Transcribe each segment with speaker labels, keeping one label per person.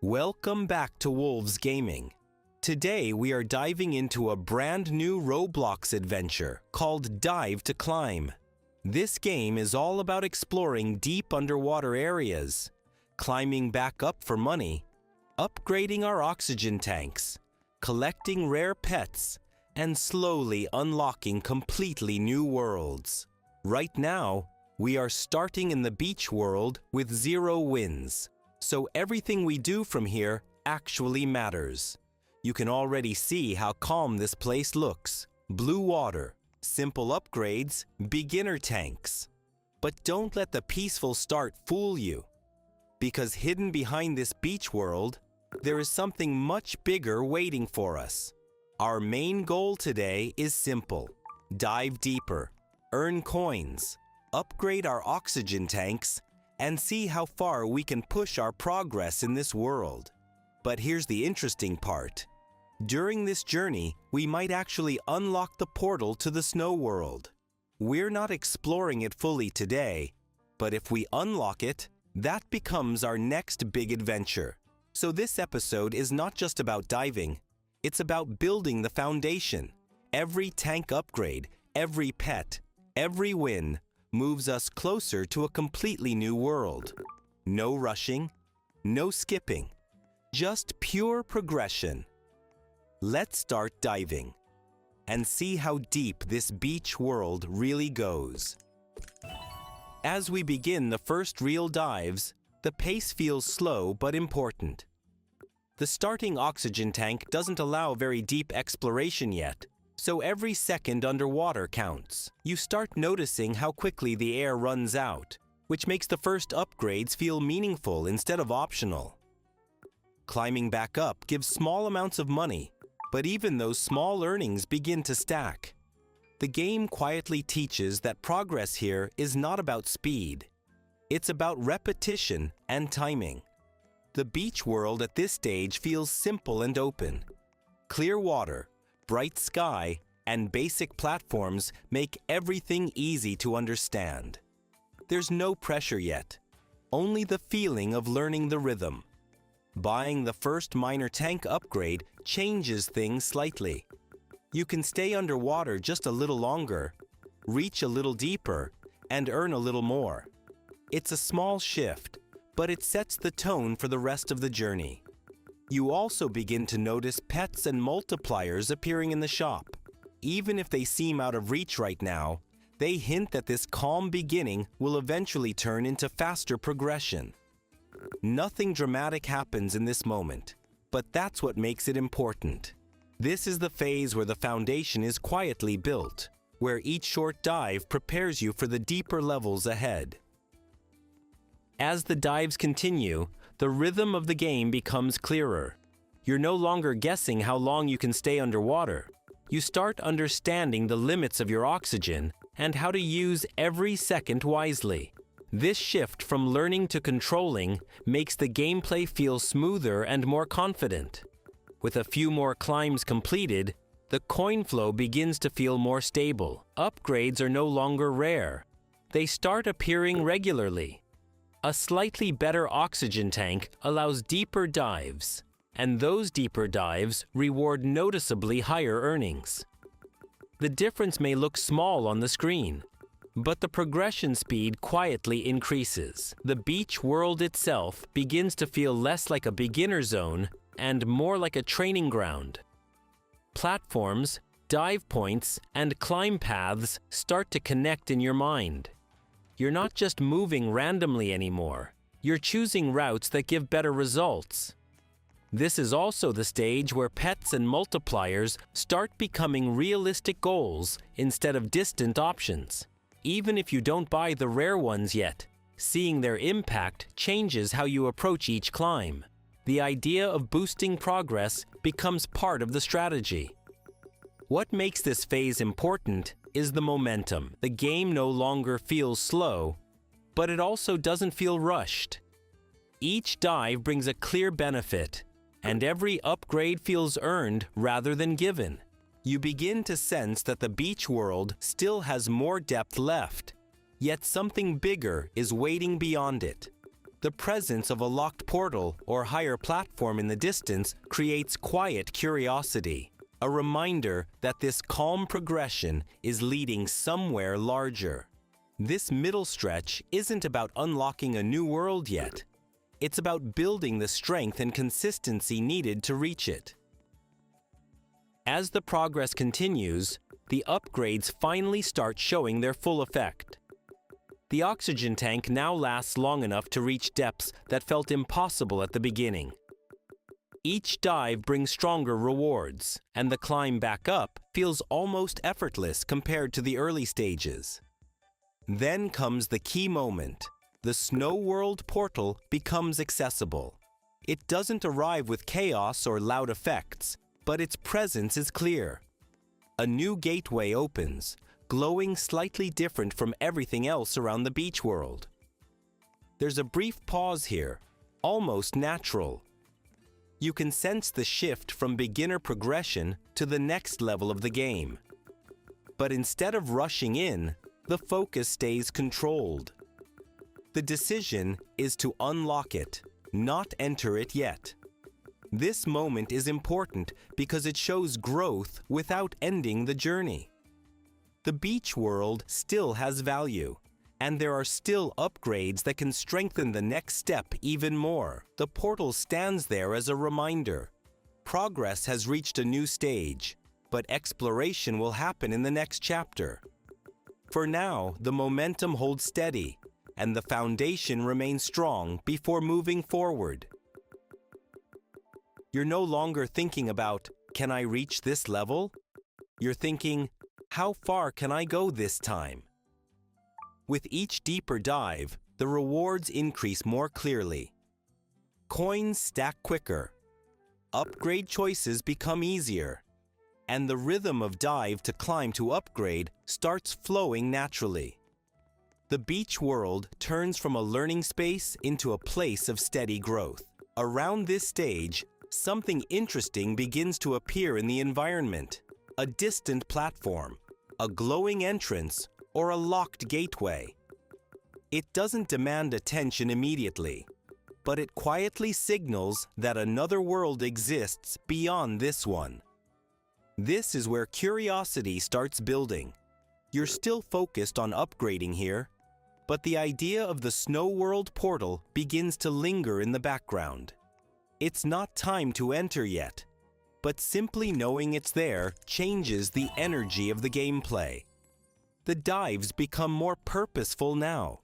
Speaker 1: Welcome back to Wolves Gaming. Today we are diving into a brand new Roblox adventure called Dive to Climb. This game is all about exploring deep underwater areas, climbing back up for money, upgrading our oxygen tanks, collecting rare pets, and slowly unlocking completely new worlds. Right now, we are starting in the beach world with 0 wins, so everything we do from here actually matters. You can already see how calm this place looks. Blue water, simple upgrades, beginner tanks. But don't let the peaceful start fool you, because hidden behind this beach world, there is something much bigger waiting for us. Our main goal today is simple: dive deeper, earn coins, upgrade our oxygen tanks, and see how far we can push our progress in this world. But here's the interesting part. During this journey, we might actually unlock the portal to the snow world. We're not exploring it fully today, but if we unlock it, that becomes our next big adventure. So this episode is not just about diving, it's about building the foundation. Every tank upgrade, every pet, every win moves us closer to a completely new world. No rushing, no skipping, just pure progression. Let's start diving and see how deep this beach world really goes. As we begin the first real dives, the pace feels slow but important. The starting oxygen tank doesn't allow very deep exploration yet, so every second underwater counts. You start noticing how quickly the air runs out, which makes the first upgrades feel meaningful instead of optional. Climbing back up gives small amounts of money, but even those small earnings begin to stack. The game quietly teaches that progress here is not about speed. It's about repetition and timing. The beach world at this stage feels simple and open. Clear water, bright sky, and basic platforms make everything easy to understand. There's no pressure yet, only the feeling of learning the rhythm. Buying the first minor tank upgrade changes things slightly. You can stay underwater just a little longer, reach a little deeper, and earn a little more. It's a small shift, but it sets the tone for the rest of the journey. You also begin to notice pets and multipliers appearing in the shop. Even if they seem out of reach right now, they hint that this calm beginning will eventually turn into faster progression. Nothing dramatic happens in this moment, but that's what makes it important. This is the phase where the foundation is quietly built, where each short dive prepares you for the deeper levels ahead. As the dives continue, the rhythm of the game becomes clearer. You're no longer guessing how long you can stay underwater. You start understanding the limits of your oxygen and how to use every second wisely. This shift from learning to controlling makes the gameplay feel smoother and more confident. With a few more climbs completed, the coin flow begins to feel more stable. Upgrades are no longer rare. They start appearing regularly. A slightly better oxygen tank allows deeper dives, and those deeper dives reward noticeably higher earnings. The difference may look small on the screen, but the progression speed quietly increases. The beach world itself begins to feel less like a beginner zone and more like a training ground. Platforms, dive points, and climb paths start to connect in your mind. You're not just moving randomly anymore. You're choosing routes that give better results. This is also the stage where pets and multipliers start becoming realistic goals instead of distant options. Even if you don't buy the rare ones yet, seeing their impact changes how you approach each climb. The idea of boosting progress becomes part of the strategy. What makes this phase important is the momentum. The game no longer feels slow, but it also doesn't feel rushed. Each dive brings a clear benefit, and every upgrade feels earned rather than given. You begin to sense that the beach world still has more depth left, yet something bigger is waiting beyond it. The presence of a locked portal or higher platform in the distance creates quiet curiosity, a reminder that this calm progression is leading somewhere larger. This middle stretch isn't about unlocking a new world yet. It's about building the strength and consistency needed to reach it. As the progress continues, the upgrades finally start showing their full effect. The oxygen tank now lasts long enough to reach depths that felt impossible at the beginning. Each dive brings stronger rewards, and the climb back up feels almost effortless compared to the early stages. Then comes the key moment. The Snow World portal becomes accessible. It doesn't arrive with chaos or loud effects, but its presence is clear. A new gateway opens, glowing slightly different from everything else around the beach world. There's a brief pause here, almost natural. You can sense the shift from beginner progression to the next level of the game. But instead of rushing in, the focus stays controlled. The decision is to unlock it, not enter it yet. This moment is important because it shows growth without ending the journey. The beach world still has value, and there are still upgrades that can strengthen the next step even more. The portal stands there as a reminder. Progress has reached a new stage, but exploration will happen in the next chapter. For now, the momentum holds steady, and the foundation remains strong before moving forward. You're no longer thinking about, can I reach this level? You're thinking, how far can I go this time? With each deeper dive, the rewards increase more clearly. Coins stack quicker. Upgrade choices become easier. And the rhythm of dive to climb to upgrade starts flowing naturally. The beach world turns from a learning space into a place of steady growth. Around this stage, something interesting begins to appear in the environment. A distant platform, a glowing entrance, or a locked gateway. It doesn't demand attention immediately, but it quietly signals that another world exists beyond this one. This is where curiosity starts building. You're still focused on upgrading here, but the idea of the Snow World portal begins to linger in the background. It's not time to enter yet, but simply knowing it's there changes the energy of the gameplay. The dives become more purposeful now.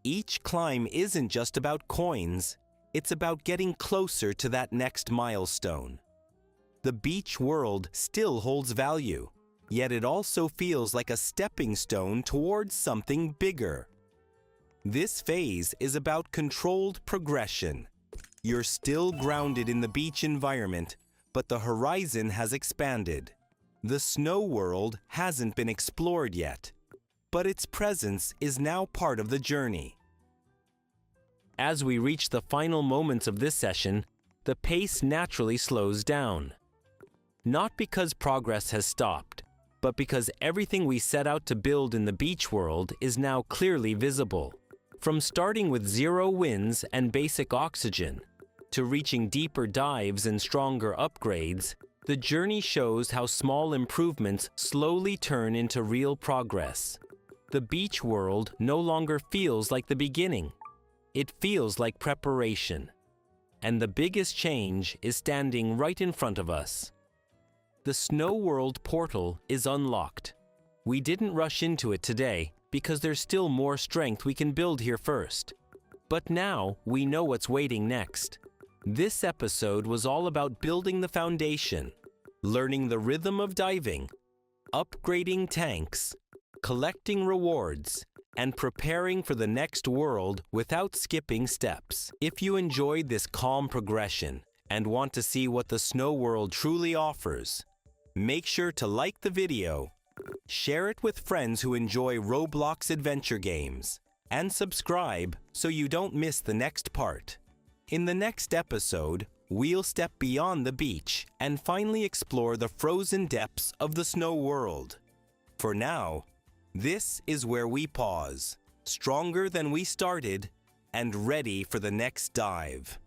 Speaker 1: Each climb isn't just about coins, it's about getting closer to that next milestone. The beach world still holds value, yet it also feels like a stepping stone towards something bigger. This phase is about controlled progression. You're still grounded in the beach environment, but the horizon has expanded. The snow world hasn't been explored yet, but its presence is now part of the journey. As we reach the final moments of this session, the pace naturally slows down. Not because progress has stopped, but because everything we set out to build in the beach world is now clearly visible. From starting with 0 wins and basic oxygen, to reaching deeper dives and stronger upgrades, the journey shows how small improvements slowly turn into real progress. The beach world no longer feels like the beginning. It feels like preparation. And the biggest change is standing right in front of us. The Snow World portal is unlocked. We didn't rush into it today because there's still more strength we can build here first. But now we know what's waiting next. This episode was all about building the foundation, learning the rhythm of diving, upgrading tanks, collecting rewards, and preparing for the next world without skipping steps. If you enjoyed this calm progression and want to see what the Snow World truly offers, make sure to like the video, share it with friends who enjoy Roblox adventure games, and subscribe so you don't miss the next part. In the next episode, we'll step beyond the beach and finally explore the frozen depths of the Snow World. For now, this is where we pause, stronger than we started and ready for the next dive.